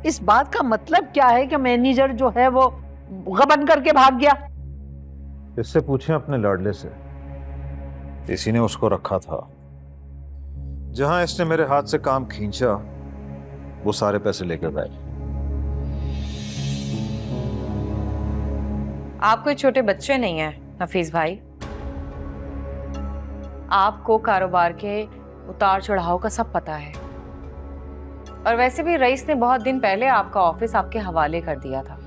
इस बात का मतलब क्या है कि मैनेजर जो है वो गबन करके भाग गया? इससे पूछें अपने लाडले से, इसी ने उसको रखा था। जहां इसने मेरे हाथ से काम खींचा वो सारे पैसे लेकर गए। आप कोई छोटे बच्चे नहीं हैं हफीज भाई। आपको कारोबार के उतार चढ़ाव का सब पता है। और वैसे भी रईस ने बहुत दिन पहले आपका ऑफिस आपके हवाले कर दिया था।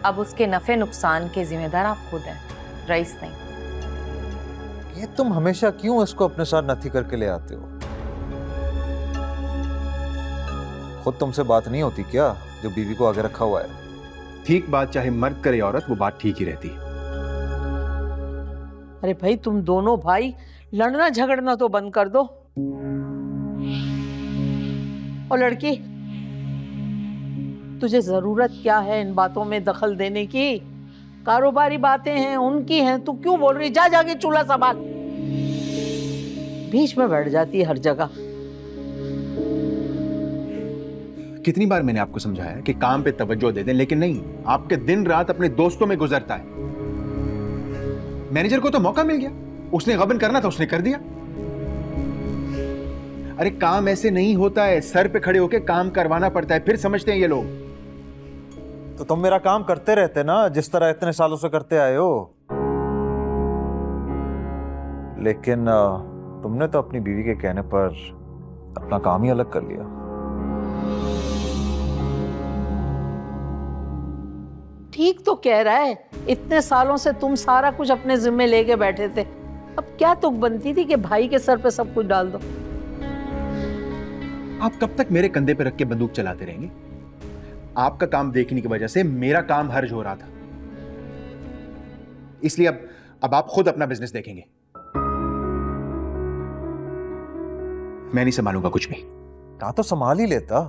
अब उसके नफे नुकसान के जिम्मेदार आप खुद हैं, रईस नहीं। ये तुम हमेशा क्यों इसको अपने साथ नथी करके ले आते हो? खुद तुमसे बात नहीं होती क्या जो बीवी को आगे रखा हुआ है? ठीक बात चाहे मर्द करे औरत, वो बात ठीक ही रहती है। अरे भाई तुम दोनों भाई लड़ना झगड़ना तो बंद कर दो। और लड़की, तुझे जरूरत क्या है इन बातों में दखल देने की? कारोबारी बातें हैं, उनकी हैं, तू क्यों बोल रही? जा जाके चूल्हा संभाल। बीच में बैठ जाती है हर जगह। कितनी बार मैंने आपको समझाया है कि काम पे तवज्जो दे दें, लेकिन नहीं, आपके दिन रात अपने दोस्तों में गुजरता है। मैनेजर को तो मौका मिल गया, उसने गबन करना था, उसने कर दिया। अरे काम ऐसे नहीं होता है, सर पे खड़े होके काम करवाना पड़ता है, फिर समझते हैं ये लोग। तो तुम मेरा काम करते रहते ना, जिस तरह इतने सालों से करते आए हो। लेकिन तुमने तो अपनी बीवी के कहने पर अपना काम ही अलग कर लिया। ठीक तो कह रहा है, इतने सालों से तुम सारा कुछ अपने जिम्मे लेके बैठे थे। अब क्या तुक बनती थी कि भाई के सर पे सब कुछ डाल दो? आप कब तक मेरे कंधे पे रख के बंदूक चलाते रहेंगे? आपका काम देखने की वजह से मेरा काम हर्ज हो रहा था, इसलिए अब आप खुद अपना बिजनेस देखेंगे। मैं नहीं संभालूंगा कुछ भी। कहा तो संभाल ही लेता,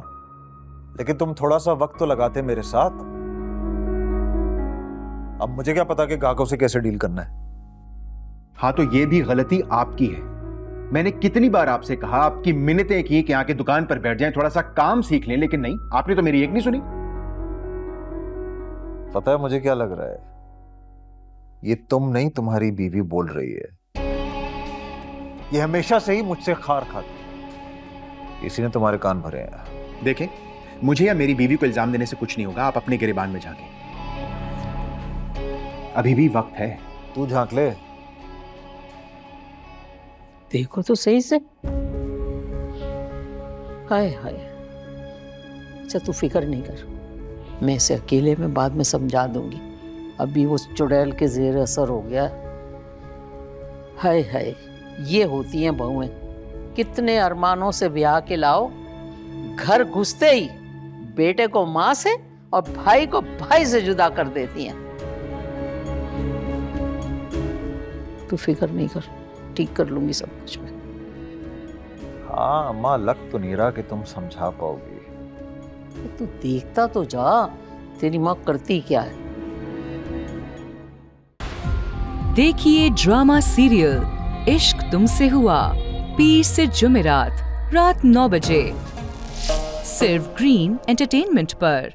लेकिन तुम थोड़ा सा वक्त तो लगाते मेरे साथ। अब मुझे क्या पता कि ग्राहकों से कैसे डील करना है। हाँ, तो ये भी गलती आपकी है। मैंने कितनी बार आपसे कहा, आपकी मिन्नतें की कि आके दुकान पर बैठ जाएं, थोड़ा सा काम सीख लें, लेकिन नहीं, आपने तो मेरी एक नहीं सुनी। पता है मुझे क्या लग रहा है? ये तुम नहीं, तुम्हारी बीवी बोल रही है। ये हमेशा से ही मुझसे खार खाती, इसी ने तुम्हारे कान भरे हैं। देखें, मुझे या मेरी बीवी को इल्जाम देने से कुछ नहीं होगा। आप अपने गिरेबान में झांकें, अभी भी वक्त है। तू झांक ले। देखो तो सही से। हाय हाय। अच्छा तू फिक्र नहीं कर, मैं इसे अकेले में बाद में समझा दूंगी। अभी वो चुड़ैल के जेर असर हो गया। हाय हाय, ये होती हैं बहुएं। कितने अरमानों से ब्याह के लाओ, घर घुसते ही बेटे को माँ से और भाई को भाई से जुदा कर देती हैं। तू फिक्र नहीं कर, ठीक कर लूंगी सब कुछ मैं। हाँ अम्मा, लग तो नहीं रहा कि तुम समझा पाओगी। तू देखता तो जा, तेरी माँ करती क्या है। देखिए ड्रामा सीरियल इश्क तुमसे हुआ, पीर से जुमेरात रात 9 बजे, सिर्फ ग्रीन एंटरटेनमेंट पर।